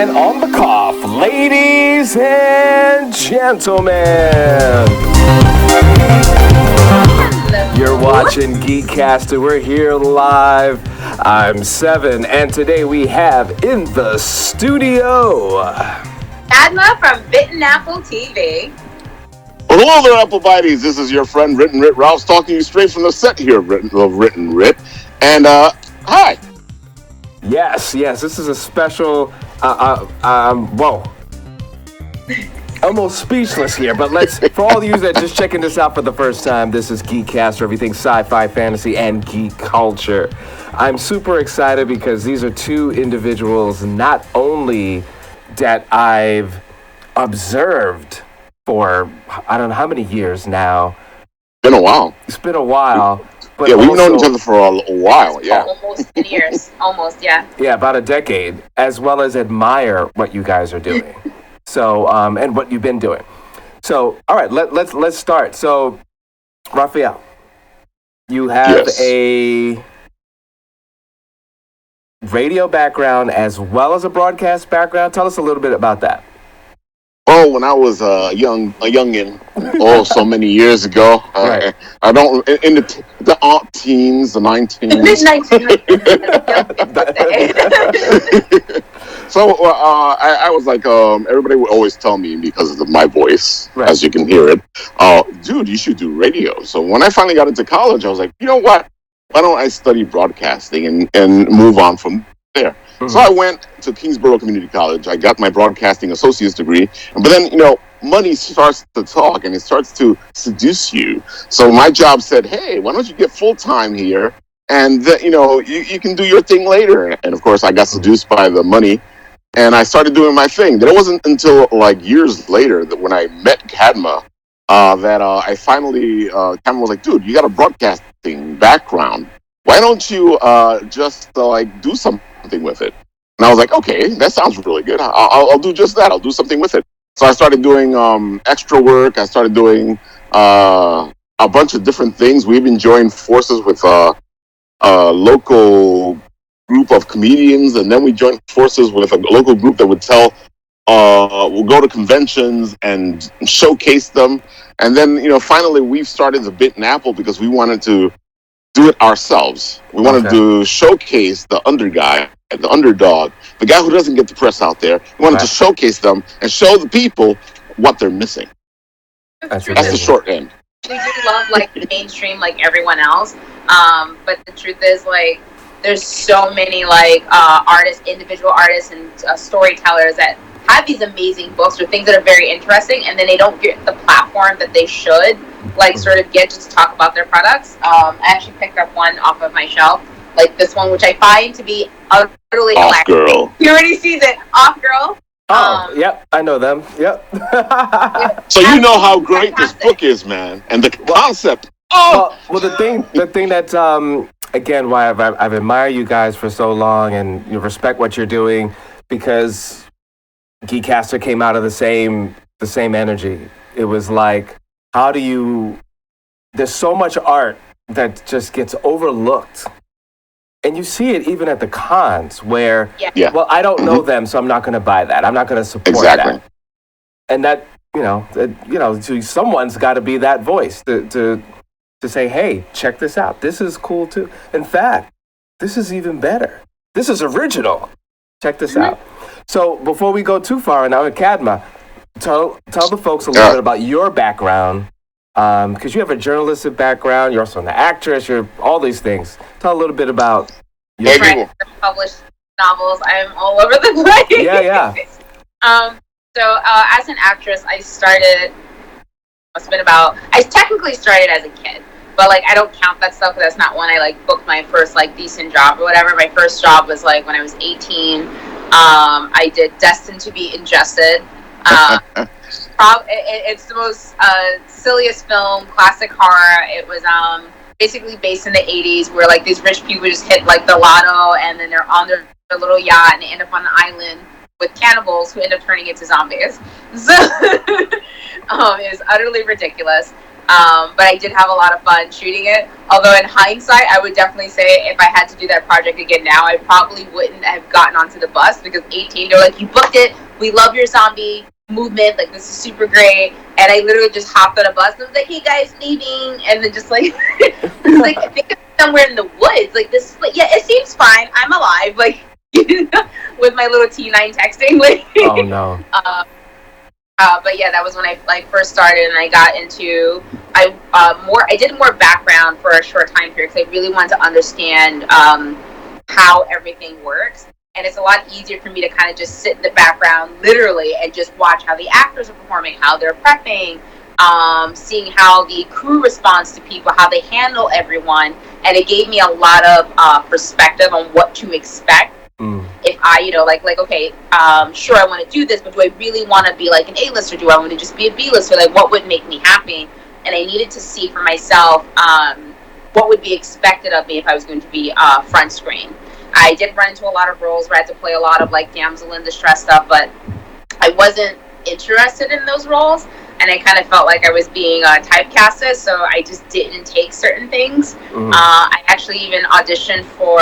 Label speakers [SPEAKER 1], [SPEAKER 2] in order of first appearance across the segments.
[SPEAKER 1] And on the cough, ladies and gentlemen, you're watching GEEKCASTER. We're here live. I'm Seven, and today we have in the studio
[SPEAKER 2] Cadma from Bitten Apple TV.
[SPEAKER 3] Well, hello there, Apple Bites. This is your friend Written Writ Ralph's talking to you straight from the set here of Written Writ. And hi.
[SPEAKER 1] Yes, this is a special, whoa. Almost speechless here, but for all of you that are just checking this out for the first time, this is GEEKCASTER, everything sci-fi, fantasy, and geek culture. I'm super excited because these are two individuals not only that I've observed for, I don't know how many years now.
[SPEAKER 3] Been a while.
[SPEAKER 1] It's been a while. But
[SPEAKER 3] yeah, we've known each other for a while, yeah.
[SPEAKER 2] Almost 10 years, almost, yeah.
[SPEAKER 1] Yeah, about a decade, as well as admire what you guys are doing. So, and what you've been doing. So, all right, let's start. So, Rafael, you have a radio background as well as a broadcast background. Tell us a little bit about that.
[SPEAKER 3] Oh, when I was a youngin, so many years ago.
[SPEAKER 1] Right.
[SPEAKER 3] I don't in the teens, the 19s. So I was like, everybody would always tell me because of my voice, right, as you can hear it, dude, you should do radio. So when I finally got into college, I was like, you know what? Why don't I study broadcasting and move on from there? Mm-hmm. So I went to Kingsborough Community College. I got my broadcasting associate's degree. But then, money starts to talk and it starts to seduce you. So my job said, hey, why don't you get full-time here? And, you can do your thing later. And, of course, I got seduced by the money. And I started doing my thing. Then it wasn't until, years later that when I met Cadma, that I finally, Cadma was like, dude, you got a broadcasting background. Why don't you just, do something with it? And I was like, okay, that sounds really good. I'll do just that. I'll do something with it. So I started doing extra work. I started doing a bunch of different things. We even joined forces with a local group of comedians, and then we joined forces with a local group that would we'll go to conventions and showcase them. And then, finally we've started the Bitten Apple because we wanted to do it ourselves. We wanted to showcase the the underdog, the guy who doesn't get the press out there. We wanted to showcase them and show the people what they're missing. That's the short end.
[SPEAKER 2] We do love mainstream like everyone else, but the truth is there's so many artists, individual artists, and storytellers that have these amazing books or things that are very interesting, and then they don't get the platform that they should sort of get just to talk about their products. I actually picked up one off of my shelf, this one, which I find to be utterly
[SPEAKER 3] Off Girl.
[SPEAKER 2] You already sees it, Off Girl.
[SPEAKER 1] Yep, I know them. Yep.
[SPEAKER 3] So you know how great this book is, man, and the concept.
[SPEAKER 1] Well, the thing that's again why I've admired you guys for so long and respect what you're doing, because GEEKCASTER came out of the same energy. It was how do you? There's so much art that just gets overlooked. And you see it even at the cons where, well, I don't know them, so I'm not going to buy that. I'm not going to support that. And that, so someone's got to be that voice to say, hey, check this out. This is cool too. In fact, this is even better. This is original. Check this out. So before we go too far, and now Cadma, tell the folks a little bit about your background. Because you have a journalistic background, you're also an actress, you're all these things. Tell a little bit about
[SPEAKER 2] your published novels. I'm all over the place.
[SPEAKER 1] Yeah.
[SPEAKER 2] So as an actress, I technically started as a kid, but I don't count that stuff because that's not when I booked my first decent job or whatever. My first job was when I was 18. I did Destined to be Ingested. It's the most silliest film, classic horror. It was basically based in the 80s where these rich people just hit the lotto and then they're on their little yacht and they end up on an island with cannibals who end up turning into zombies. So it was utterly ridiculous. But I did have a lot of fun shooting it. Although in hindsight, I would definitely say if I had to do that project again now, I probably wouldn't have gotten onto the bus because 18, they're like, you booked it. We love your zombie movement. Like, this is super great. And I literally just hopped on a bus and was like, hey guys, leaving. And then just like, it's like, I think it's somewhere in the woods. Like, this, like, yeah, it seems fine. I'm alive. Like, with my little T9 texting. Like,
[SPEAKER 1] oh no.
[SPEAKER 2] But yeah, that was when I like first started, and I got into I did more background for a short time period because I really wanted to understand how everything works, and it's a lot easier for me to kind of just sit in the background, literally, and just watch how the actors are performing, how they're prepping, seeing how the crew responds to people, how they handle everyone, and it gave me a lot of perspective on what to expect. If I, like, okay, sure, I want to do this, but do I really want to be like an A-lister? Do I want to just be a B-lister? Like, what would make me happy? And I needed to see for myself what would be expected of me if I was going to be front screen. I did run into a lot of roles where I had to play a lot of, like, damsel in distress stuff, but I wasn't interested in those roles, and I kind of felt like I was being typecasted, so I just didn't take certain things. I actually even auditioned for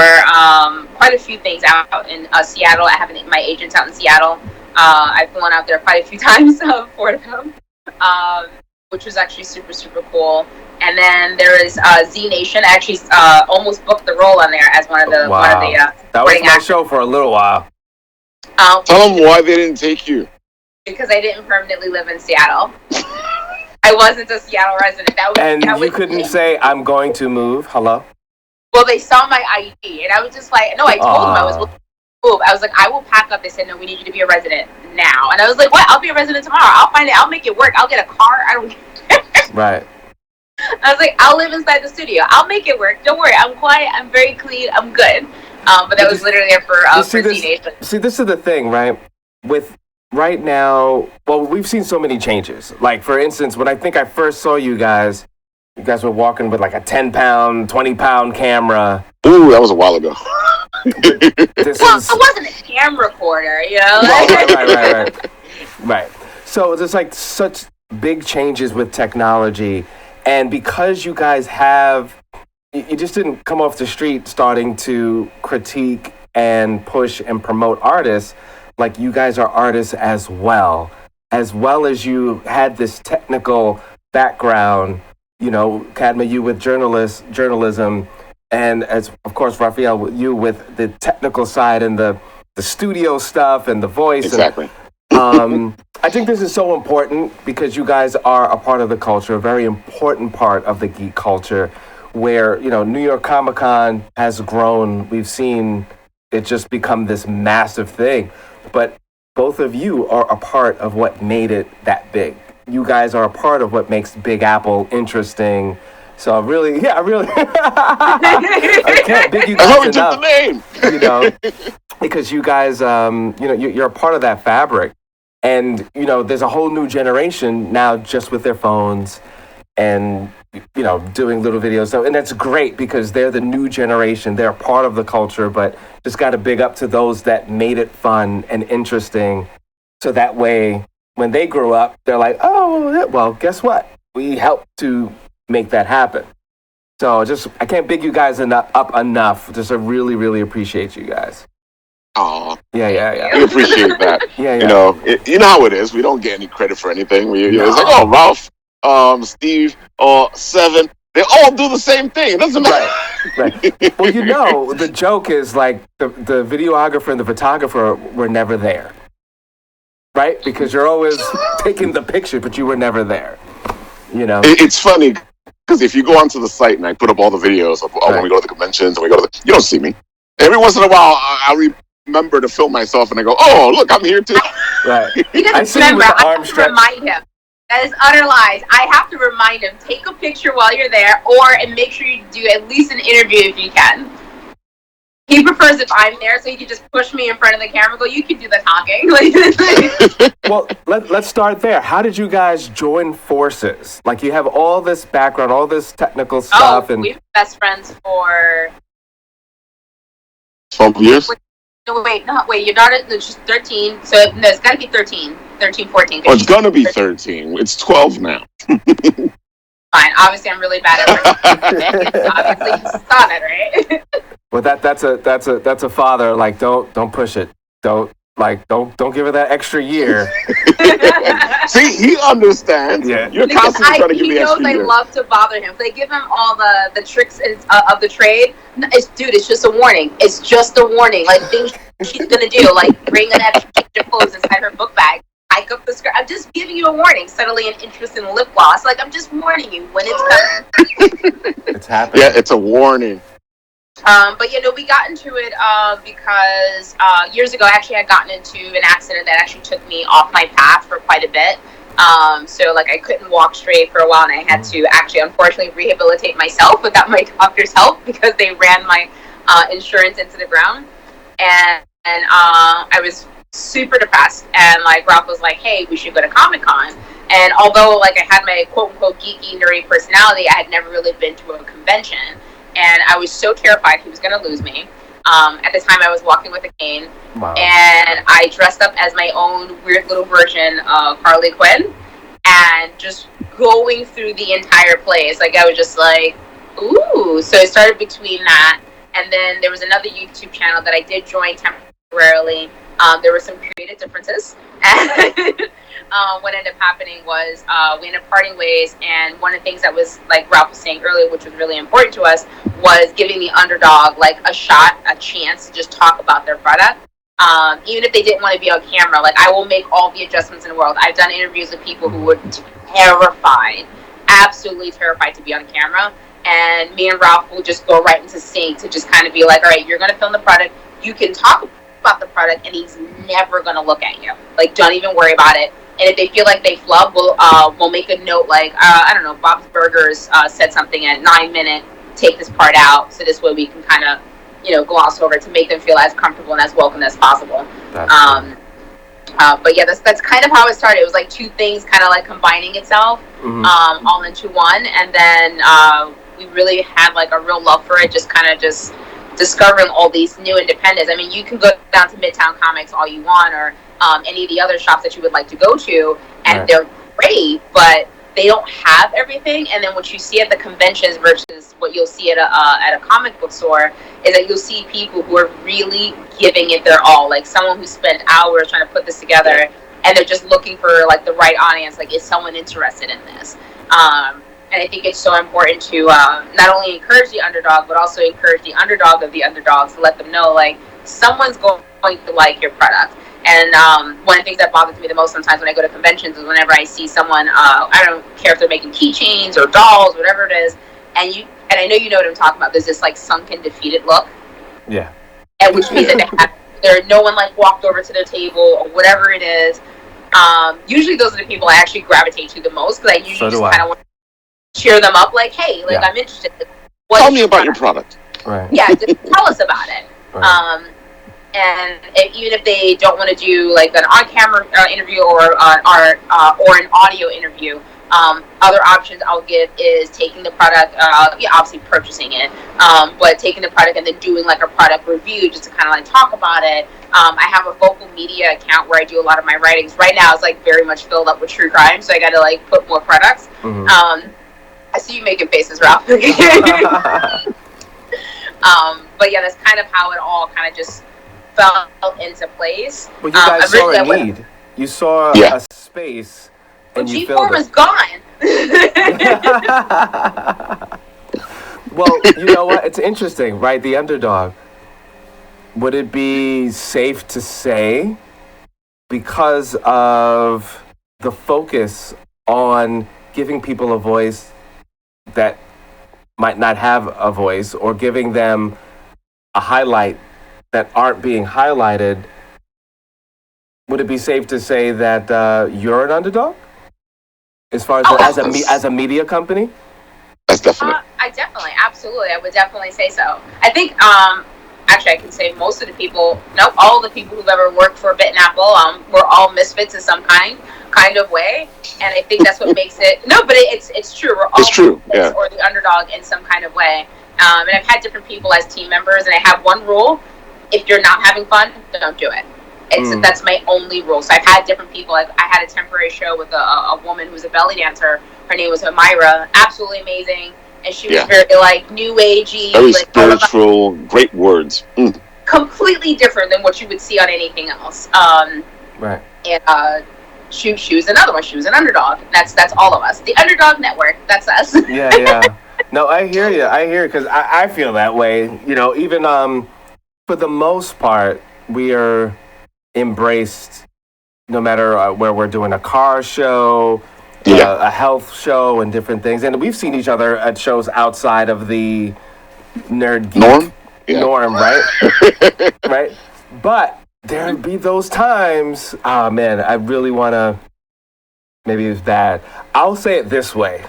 [SPEAKER 2] quite a few things out in Seattle. I have my agents out in Seattle. I've flown out there quite a few times for them, which was actually super, super cool. And then there is Z Nation. I actually almost booked the role on there as one of the
[SPEAKER 1] that was my show for a little while.
[SPEAKER 3] Tell them why they didn't take you.
[SPEAKER 2] Because I didn't permanently live in Seattle. I wasn't a Seattle resident.
[SPEAKER 1] You couldn't say, I'm going to move. Hello?
[SPEAKER 2] Well, they saw my ID, and I was just like, no, I told them I was willing to move. I was like, I will pack up. They said, no, we need you to be a resident now. And I was like, what? I'll be a resident tomorrow. I'll find it. I'll make it work. I'll get a car. I don't care.
[SPEAKER 1] Right.
[SPEAKER 2] I was like, I'll live inside the studio. I'll make it work. Don't worry. I'm quiet. I'm very clean. I'm good. But that was literally there for Z-Nation.
[SPEAKER 1] See, this is the thing, right? With right now, well, we've seen so many changes. Like, for instance, when I think I first saw you guys were walking with like a 10-pound, 20-pound camera.
[SPEAKER 3] Ooh, that was a while ago.
[SPEAKER 2] It wasn't a camcorder,
[SPEAKER 1] Right. So there's like such big changes with technology. And because you guys you just didn't come off the street starting to critique and push and promote artists. Like, you guys are artists as well as you had this technical background, Cadma, you with journalism, and as, of course, Rafael, you with the technical side and the studio stuff and the voice.
[SPEAKER 3] Exactly.
[SPEAKER 1] I think this is so important because you guys are a part of the culture, a very important part of the geek culture, where, New York Comic-Con has grown. We've seen it just become this massive thing. But both of you are a part of what made it that big. You guys are a part of what makes Big Apple interesting. So I can't big you guys enough.
[SPEAKER 3] The name.
[SPEAKER 1] Because you guys, you're a part of that fabric. And, there's a whole new generation now just with their phones and, doing little videos. So, and that's great because they're the new generation. They're a part of the culture, but just got to big up to those that made it fun and interesting. So that way, when they grow up, they're like, oh, well, guess what? We helped to make that happen. So I can't big you guys up enough. Just I really, really appreciate you guys.
[SPEAKER 3] Aw.
[SPEAKER 1] Yeah.
[SPEAKER 3] We appreciate that.
[SPEAKER 1] Yeah.
[SPEAKER 3] You know how it is. We don't get any credit for anything. It's like, oh, Ralph, Steve, Seven, they all do the same thing. It doesn't matter.
[SPEAKER 1] Right. Well, the joke is like the videographer and the photographer were never there. Right? Because you're always taking the picture, but you were never there.
[SPEAKER 3] It's funny because if you go onto the site and I put up all the videos of when we go to the conventions and you don't see me. Every once in a while, I'll remember to film myself and I go, oh, look, I'm here too.
[SPEAKER 1] Right.
[SPEAKER 2] He doesn't remember. I have to remind him. That is utter lies. I have to remind him, take a picture while you're there, and make sure you do at least an interview if you can. He prefers if I'm there, so he can just push me in front of the camera and go, you can do the talking.
[SPEAKER 1] Well, let's start there. How did you guys join forces? Like, you have all this background, all this technical stuff.
[SPEAKER 2] We've been best friends for
[SPEAKER 3] 12 years?
[SPEAKER 2] Wait, you're not at just 13, so no, it's got to be 13, 14. 15.
[SPEAKER 3] Oh, it's going to be 13. It's 12 now.
[SPEAKER 2] Fine. Obviously, I'm really bad at it. Obviously, you saw that, right?
[SPEAKER 1] Well, that's a father. Like, don't push it. Don't give her that extra year.
[SPEAKER 3] See, he understands.
[SPEAKER 1] Yeah.
[SPEAKER 3] You're constantly trying to give the extra year.
[SPEAKER 2] He knows I love to bother him. They give him all the tricks of the trade. It's just a warning. It's just a warning. Like, things she's gonna do, like bring an extra change of clothes inside her book bag. Hike up the skirt. I'm just giving you a warning. Suddenly, an interest in lip gloss. Like, I'm just warning you when it's coming.
[SPEAKER 1] It's happening.
[SPEAKER 3] Yeah, it's a warning.
[SPEAKER 2] But we got into it because years ago, I actually had gotten into an accident that actually took me off my path for quite a bit. So like I couldn't walk straight for a while, and I had to actually, unfortunately, rehabilitate myself without my doctor's help because they ran my insurance into the ground, and I was super depressed. And like Ralph was like, "Hey, we should go to Comic-Con." And although like I had my quote unquote geeky nerdy personality, I had never really been to a convention. And I was so terrified he was going to lose me. At the time, I was walking with a cane.
[SPEAKER 1] Wow.
[SPEAKER 2] And I dressed up as my own weird little version of Harley Quinn. And just going through the entire place. Like, I was just like, ooh. So it started between that. And then there was another YouTube channel that I did join temporarily. There were some creative differences. And what ended up happening was we ended up parting ways, and one of the things that was, like Ralph was saying earlier, which was really important to us, was giving the underdog like a chance to just talk about their product. Even if they didn't want to be on camera, like I will make all the adjustments in the world. I've done interviews with people who were terrified, absolutely terrified to be on camera, and me and Ralph will just go right into sync to just kind of be like, all right, you're going to film the product, you can talk about the product, and he's never going to look at you. Like, don't even worry about it. And if they feel like they flub, we'll make a note like, I don't know, Bob's Burgers said something at 9 minutes, take this part out, so this way we can kind of, gloss over it to make them feel as comfortable and as welcome as possible. But yeah, that's kind of how it started. It was like two things kind of like combining itself all into one. And then we really had like a real love for it, just discovering all these new independents. I mean, you can go down to Midtown Comics all you want, or any of the other shops that you would like to go to, and they're great, but they don't have everything. And then what you see at the conventions versus what you'll see at a comic book store is that you'll see people who are really giving it their all, like someone who spent hours trying to put this together, and they're just looking for like the right audience, like is someone interested in this. And I think it's so important to not only encourage the underdog, but also encourage the underdog of the underdogs to let them know, like, someone's going to like your product. And one of the things that bothers me the most sometimes when I go to conventions is whenever I see someone, I don't care if they're making keychains or dolls, whatever it is, and I know you know what I'm talking about. There's this like sunken, defeated look. Yeah. And which means that no one like walked over to their table or whatever it is. Usually those are the people I actually gravitate to the most, because I usually just kind of want to cheer them up, like, hey, like I'm interested.
[SPEAKER 3] Tell me about your product.
[SPEAKER 2] Right. Yeah, just tell us about it. Right. And even if they don't want to do like an on-camera interview or an audio interview, other options I'll give is taking the product, obviously purchasing it, but taking the product and then doing like a product review just to kind of like talk about it. I have a vocal media account where I do a lot of my writings. Right now it's like very much filled up with true crime, so I got to like put more products. Mm-hmm. I see you making faces, Ralph. But yeah, that's kind of how it all kind of just fell into place.
[SPEAKER 1] Well, you guys saw a need. You saw a space, and you filled it.
[SPEAKER 2] G4 was gone.
[SPEAKER 1] Well, you know what? It's interesting, right? The underdog. Would it be safe to say, because of the focus on giving people a voice that might not have a voice, or giving them a highlight that aren't being highlighted, would it be safe to say that you're an underdog as far as as a media company?
[SPEAKER 3] That's definitely.
[SPEAKER 2] I definitely, absolutely, I would definitely say so. I think actually I can say most of the people, all the people who've ever worked for Bitten Apple, we're all misfits in some kind of way, and I think that's what makes it. No, but it's true. We're all misfits or the underdog in some kind of way. And I've had different people as team members, and I have one rule: if you're not having fun, don't do it. That's my only rule. So I've had different people. Like I had a temporary show with a woman who's a belly dancer. Her name was Amira. Absolutely amazing, and she was very like new agey,
[SPEAKER 3] very
[SPEAKER 2] like
[SPEAKER 3] spiritual, great words.
[SPEAKER 2] Completely different than what you would see on anything else.
[SPEAKER 1] Right.
[SPEAKER 2] And she was another one. She was an underdog. That's all of us. The Underdog Network. That's us.
[SPEAKER 1] Yeah. No, I hear you. Because I feel that way. You know, even for the most part, we are embraced no matter where we're doing a car show, a health show, and different things. And we've seen each other at shows outside of the nerd geek norm, right? Right? But there be those times, man, I really want to, maybe it's bad. I'll say it this way.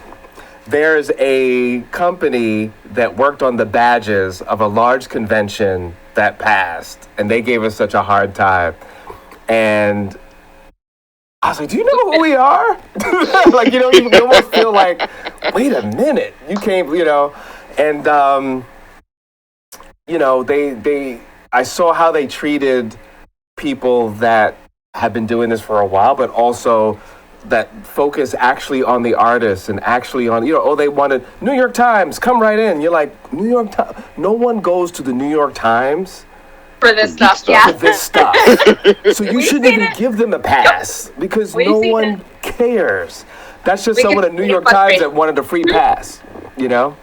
[SPEAKER 1] There's a company that worked on the badges of a large convention that passed, and they gave us such a hard time. And I was like, do you know who we are? Like, you know, you almost feel like, wait a minute, you came, you know. And, you know, I saw how they treated people that have been doing this for a while, but also that focus actually on the artists and actually on, you know, they wanted New York Times, come right in. You're like, New York Times? No one goes to the New York Times
[SPEAKER 2] for this stuff,
[SPEAKER 1] for this stuff. So you shouldn't even give them a pass because no one cares. That's just someone at New York Times that wanted a free pass, you know?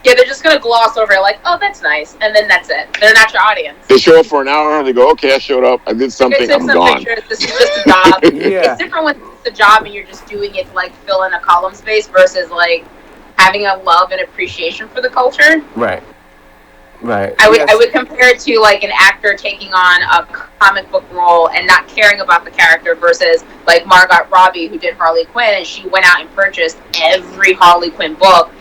[SPEAKER 2] Yeah, they're just going to gloss over it like, oh, that's nice, and then that's it. They're not your audience.
[SPEAKER 3] They show up for an hour, and they go, okay, I showed up, I did something, I'm gone.
[SPEAKER 2] Pictures. This is just a job. It's different when it's a job and you're just doing it to, like, fill in a column space versus, like, having a love and appreciation for the culture.
[SPEAKER 1] Right.
[SPEAKER 2] I would compare it to, like, an actor taking on a comic book role and not caring about the character versus, like, Margot Robbie, who did Harley Quinn, and she went out and purchased every Harley Quinn book,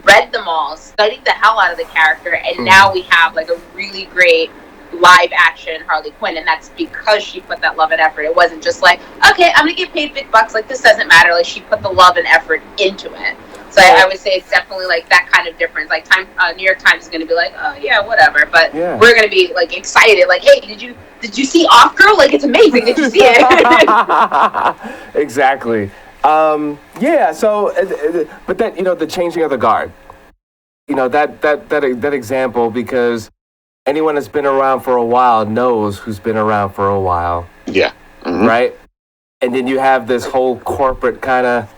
[SPEAKER 2] read them all, studied the hell out of the character, and now we have like a really great live action Harley Quinn, and that's because she put that love and effort. It wasn't just like, okay, I'm gonna get paid big bucks, like this doesn't matter. Like she put the love and effort into it. So I would say it's definitely like that kind of difference. Like New York Times is gonna be like, oh yeah, whatever, but we're gonna be like excited, like, hey, did you see Off Girl? Like it's amazing. Did you see it?
[SPEAKER 1] Exactly. So, but that, you know, the changing of the guard, you know, that example, because anyone that's been around for a while knows who's been around for a while.
[SPEAKER 3] Yeah. Mm-hmm.
[SPEAKER 1] Right. And then you have this whole corporate kind of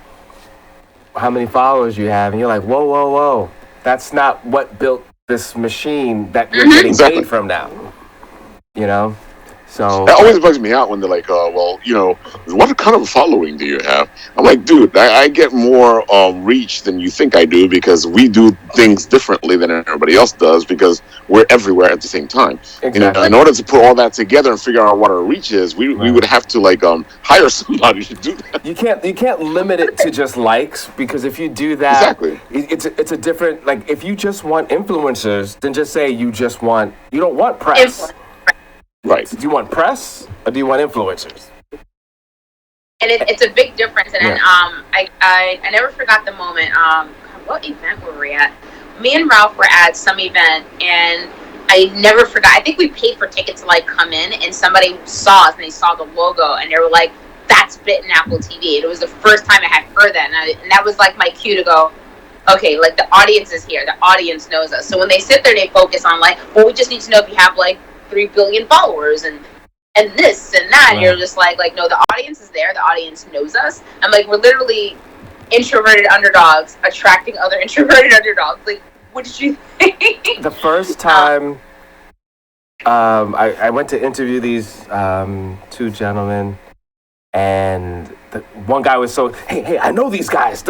[SPEAKER 1] how many followers you have. And you're like, whoa. That's not what built this machine that you're getting paid from now. You know? So
[SPEAKER 3] that always bugs me out when they're like, well, you know, what kind of following do you have? I'm like, dude, I get more reach than you think I do because we do things differently than everybody else does because we're everywhere at the same time.
[SPEAKER 1] Exactly.
[SPEAKER 3] You know, in order to put all that together and figure out what our reach is, we would have to like hire somebody to do that.
[SPEAKER 1] You can't limit it to just likes because if you do that, it's a different, like if you just want influencers, then just say you don't want press.
[SPEAKER 3] Right.
[SPEAKER 1] Do you want press or do you want influencers?
[SPEAKER 2] And it's a big difference. And I never forgot the moment. What event were we at? Me and Ralph were at some event, and I never forgot. I think we paid for tickets to like come in, and somebody saw us and they saw the logo, and they were like, "That's Bitten Apple TV." And it was the first time I had heard that, and that was like my cue to go, okay, like the audience is here. The audience knows us. So when they sit there, they focus on like, well, we just need to know if you have like 3 billion followers and this and that. And you're just like no, the audience is there. The audience knows us. I'm like, we're literally introverted underdogs attracting other introverted underdogs. Like, what did you think?
[SPEAKER 1] The first time I went to interview these 2 gentlemen, and one guy was so, hey, I know these guys,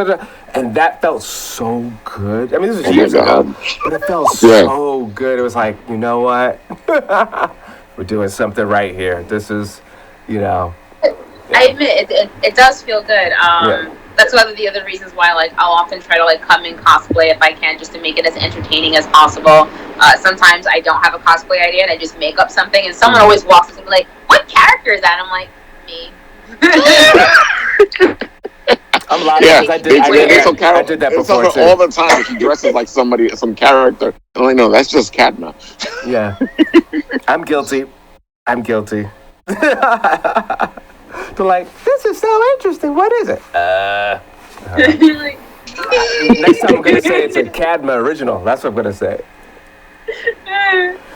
[SPEAKER 1] and that felt so good. I mean, this was years ago, but it felt so good. It was like, you know what? We're doing something right here. This is, you know.
[SPEAKER 2] I admit, it does feel good. That's one of the other reasons why, like, I'll often try to, like, come in cosplay if I can, just to make it as entertaining as possible. Sometimes I don't have a cosplay idea, and I just make up something, and someone always walks up to me like, what character is that? And I'm like, me.
[SPEAKER 1] I'm laughing because I did that before too.
[SPEAKER 3] All the time. She dresses like somebody, some character. I'm like, no, that's just Cadma.
[SPEAKER 1] Yeah. I'm guilty. They're like, this is so interesting. What is it? Next time I'm gonna say it's a Cadma original. That's what I'm gonna say.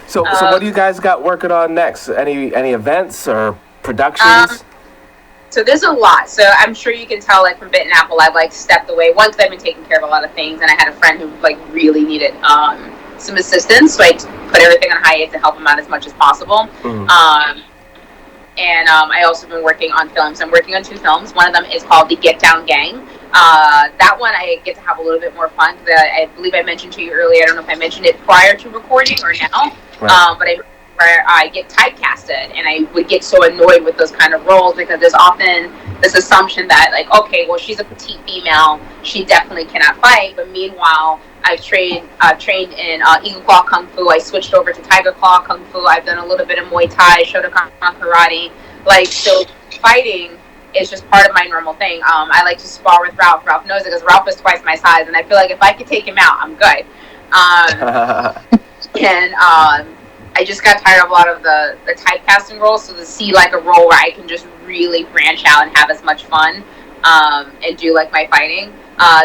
[SPEAKER 1] So what do you guys got working on next? Any events or productions?
[SPEAKER 2] So there's a lot. So I'm sure you can tell, like, from Bitten Apple, I've like stepped away. One, because I've been taking care of a lot of things, and I had a friend who like really needed some assistance, so I put everything on hiatus to help him out as much as possible. And I also been working on films. I'm working on 2 films. One of them is called The Get Down Gang. That one I get to have a little bit more fun. I believe I mentioned to you earlier. I don't know if I mentioned it prior to recording or now, but I get typecasted, and I would get so annoyed with those kind of roles because there's often this assumption that, like, okay, well, she's a petite female, she definitely cannot fight. But meanwhile, I've trained in Eagle Claw Kung Fu. I switched over to Tiger Claw Kung Fu. I've done a little bit of Muay Thai, Shotokan Karate. Like, so fighting is just part of my normal thing. I like to spar with Ralph. Ralph knows it because Ralph is twice my size, and I feel like if I could take him out, I'm good. I just got tired of a lot of the typecasting roles, so to see like a role where I can just really branch out and have as much fun and do like my fighting.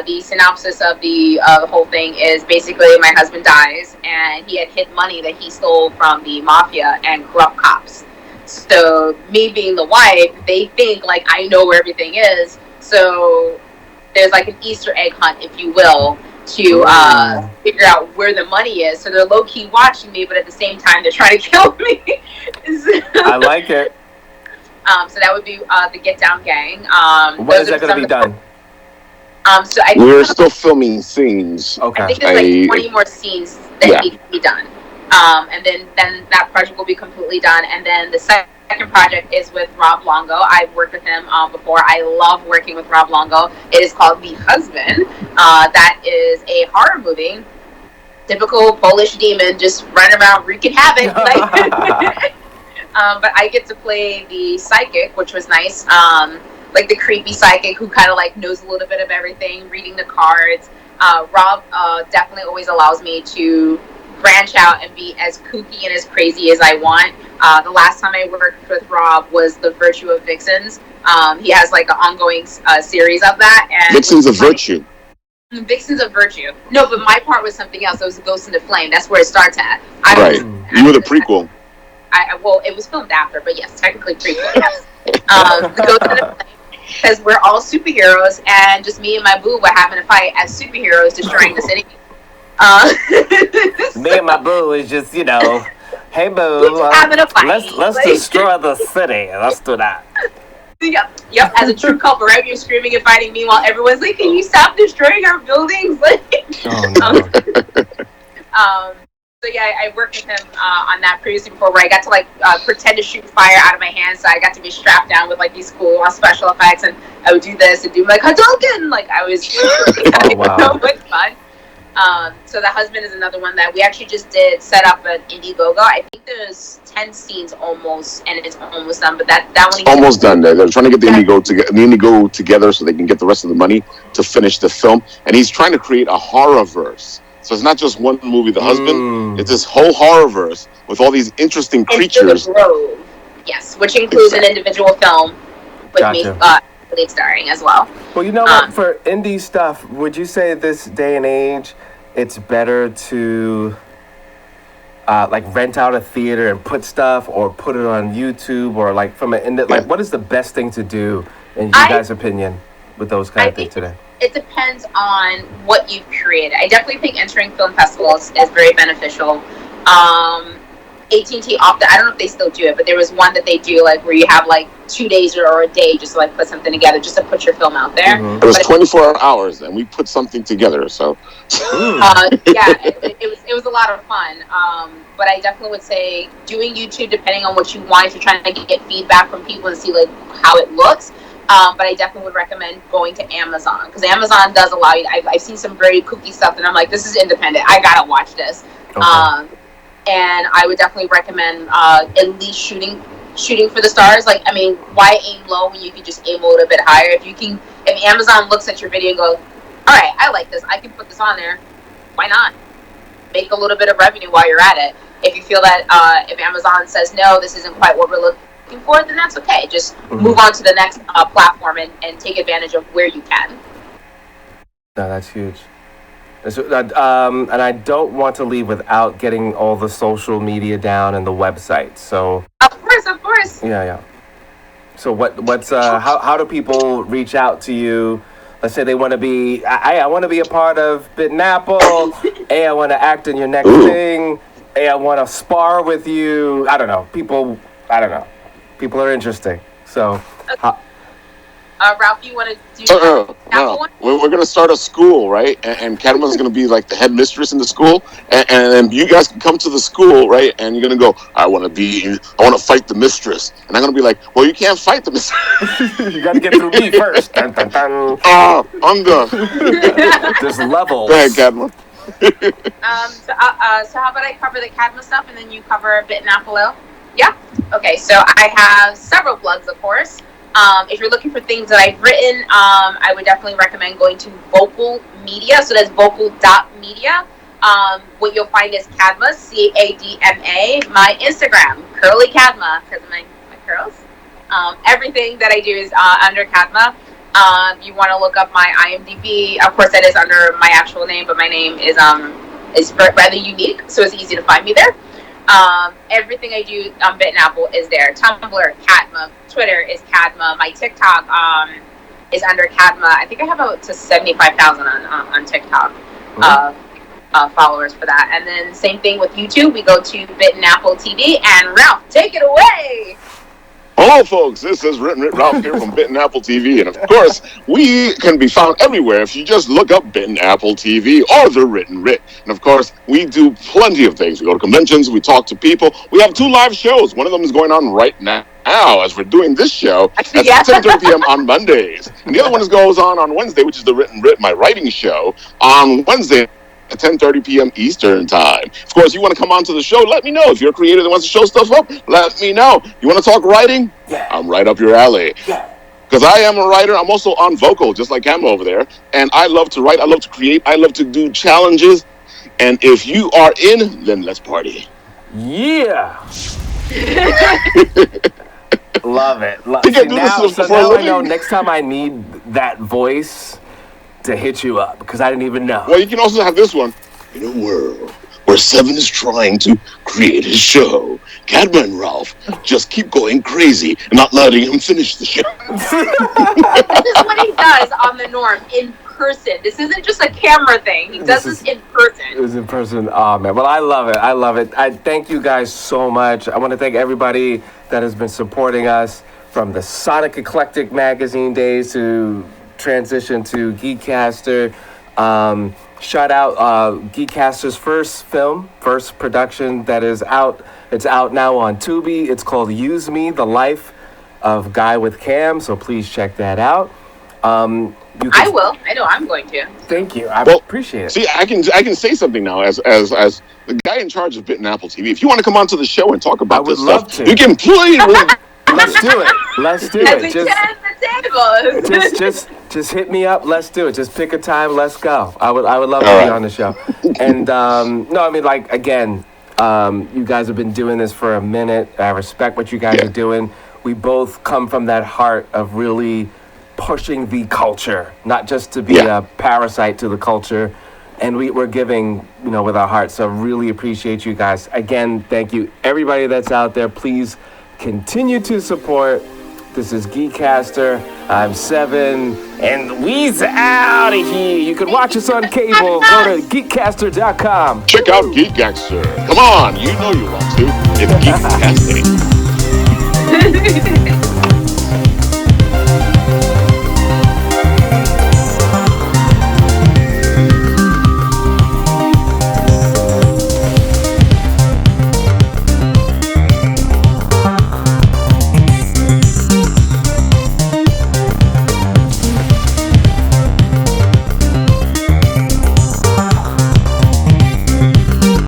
[SPEAKER 2] The synopsis of the whole thing is basically my husband dies, and he had hid money that he stole from the mafia and corrupt cops. So me being the wife, they think like I know where everything is. So there's like an Easter egg hunt, if you will, to figure out where the money is. So they're low-key watching me, but at the same time they're trying to kill me.
[SPEAKER 1] I like it.
[SPEAKER 2] So that would be the Get Down Gang.
[SPEAKER 1] When is that going to be done?
[SPEAKER 2] So
[SPEAKER 3] we're still filming scenes.
[SPEAKER 2] Okay. I think there's like 20 more scenes that need to be done. And then that project will be completely done. And then the second project is with Rob Longo. I've worked with him before. I love working with Rob Longo. It is called The Husband. That is a horror movie. Typical Polish demon just running around wreaking havoc. But I get to play the psychic, which was nice. Like the creepy psychic who kind of like knows a little bit of everything, reading the cards. Rob definitely always allows me to branch out and be as kooky and as crazy as I want. The last time I worked with Rob was The Virtue of Vixens. He has like an ongoing series of that. And
[SPEAKER 3] Vixens of Virtue.
[SPEAKER 2] Vixens of Virtue. No, but my part was something else. It was Ghost in the Flame. That's where it starts at.
[SPEAKER 3] You were the prequel.
[SPEAKER 2] Well, it was filmed after, but yes, technically prequel. Yes. The Ghost in the Flame. Because we're all superheroes, and just me and my boo were having a fight as superheroes, destroying the city.
[SPEAKER 1] Me and my boo is just, you know, hey boo,
[SPEAKER 2] having a fight.
[SPEAKER 1] Let's destroy the city. Let's do that.
[SPEAKER 2] Yep. As a true couple, right? You're screaming and fighting. Meanwhile, everyone's like, "Can you stop destroying our buildings?" So yeah, I worked with him on that previously before, where I got to like pretend to shoot fire out of my hands. So I got to be strapped down with like these cool special effects, and I would do this and do like Hadouken. Like I was so much fun. So The Husband is another one that we actually just did set up at Indiegogo. I think there's 10 scenes almost, and it's almost done. But that one
[SPEAKER 3] almost done. They're trying to get the Indiegogo together so they can get the rest of the money to finish the film. And he's trying to create a horror-verse. So it's not just one movie, The Husband. It's this whole horror-verse with all these interesting creatures.
[SPEAKER 2] The Grove. Yes, which includes an individual film with me starring as well.
[SPEAKER 1] Well, you know what? For indie stuff, would you say this day and age, it's better to like rent out a theater and put stuff, or put it on YouTube, or like from an indie? Like, what is the best thing to do in you guys' opinion with those kind of things today?
[SPEAKER 2] It depends on what you've created. I definitely think entering film festivals is very beneficial. AT&T Opta, I don't know if they still do it, but there was one that they do like where you have like 2 days or a day just to like put something together, just to put your film out there.
[SPEAKER 3] It was 24 hours and we put something together. So
[SPEAKER 2] it was a lot of fun. But I definitely would say doing YouTube, depending on what you want, if you're trying to get feedback from people and see like how it looks. But I definitely would recommend going to Amazon, because Amazon does allow you. I've seen some very kooky stuff, and I'm like, this is independent. I gotta watch this. Okay. And I would definitely recommend at least shooting for the stars. Like, I mean, why aim low when you can just aim a little bit higher? If Amazon looks at your video and goes, all right, I like this, I can put this on there. Why not? Make a little bit of revenue while you're at it. If you feel that if Amazon says no, this isn't quite what we're looking looking for, then that's okay. Just move on to the next platform and take advantage of where you can.
[SPEAKER 1] No, that's huge. And I don't want to leave without getting all the social media down and the website. So
[SPEAKER 2] Of course.
[SPEAKER 1] Yeah. So what's how do people reach out to you? Let's say they want to be, I want to be a part of Bitten Apple. Hey, I want to act in your next thing. Hey, I want to spar with you. I don't know. People are interesting. So.
[SPEAKER 2] Ralph, you want to do
[SPEAKER 3] no. We're going to start a school, right? And Cadma's going to be like the headmistress in the school. And you guys can come to the school, right? And you're going to go, I want to fight the mistress. And I'm going to be like, well, you can't fight the mistress.
[SPEAKER 1] You got to get through me first. Dun, dun, dun.
[SPEAKER 3] I'm done.
[SPEAKER 1] There's levels.
[SPEAKER 3] Go ahead, Cadma.
[SPEAKER 2] So how about I cover the Cadma stuff and then you cover Bitten Apple? Yeah? Okay, so I have several plugs, of course. If you're looking for things that I've written, I would definitely recommend going to Vocal Media. So that's vocal.media. What you'll find is Cadma, Cadma. My Instagram, Curly Cadma, because of my curls. Everything that I do is under Cadma. You want to look up my IMDb. Of course, that is under my actual name, but my name is rather unique, so it's easy to find me there. Everything I do on Bitten Apple is there. Tumblr, Cadma. Twitter is Cadma. My TikTok is under Cadma. I think I have about to 75,000 on TikTok followers for that. And then same thing with YouTube. We go to Bitten Apple TV. And Ralph, take it away.
[SPEAKER 3] Hello, folks. This is Written Writ Ralph here from Bitten Apple TV. And, of course, we can be found everywhere if you just look up Bitten Apple TV or The Written Writ. And, of course, we do plenty of things. We go to conventions. We talk to people. We have 2 live shows. One of them is going on right now as we're doing this show at 10:30 p.m. on Mondays. And the other one goes on Wednesday, which is The Written Writ, my writing show, on Wednesday at 10:30 p.m. Eastern time. Of course, you want to come on to the show, let me know. If you're a creator that wants to show stuff up, let me know. You want to talk writing?
[SPEAKER 1] Yeah.
[SPEAKER 3] I'm right up your alley. Because I am a writer. I'm also on Vocal, just like Cadma over there. And I love to write. I love to create. I love to do challenges. And if you are in, then let's party.
[SPEAKER 1] Yeah. Love it.
[SPEAKER 3] Now
[SPEAKER 1] I know next time I need that voice to hit you up, because I didn't even know.
[SPEAKER 3] Well, you can also have this one. In a world where Seven is trying to create his show, Cadma and Ralph just keep going crazy and not letting him finish the show.
[SPEAKER 2] This is what he does on The Norm in person. This isn't just a camera thing. He does this in person.
[SPEAKER 1] It was in person. Oh, man. Well, I love it. I thank you guys so much. I want to thank everybody that has been supporting us from the Sonic Eclectic magazine days to transition to GEEKCASTER. Shout out GEEKCASTER's first production that is out. It's out now on Tubi. It's called Use Me, The Life of Guy with Cam. So please check that out.
[SPEAKER 2] I will. I know I'm going to.
[SPEAKER 1] Thank you. I appreciate it.
[SPEAKER 3] See, I can say something now as the guy in charge of Bitten Apple TV. If you want to come onto the show and talk about this stuff, you can please.
[SPEAKER 1] Let's do it. Let's do it. Just hit me up. Let's do it. Just pick a time. Let's go. I would love to be on the show. And no, I mean, like, again, you guys have been doing this for a minute. I respect what you guys are doing. We both come from that heart of really pushing the culture, not just to be a parasite to the culture. And we're giving, with our hearts. So really appreciate you guys. Again, thank you. Everybody that's out there, please continue to support. This is GEEKCASTER. I'm Seven, and we's out of here. You can watch us on cable. Go to geekcaster.com.
[SPEAKER 3] Check out GEEKCASTER. Come on, you know you want to. It's GEEKCASTER.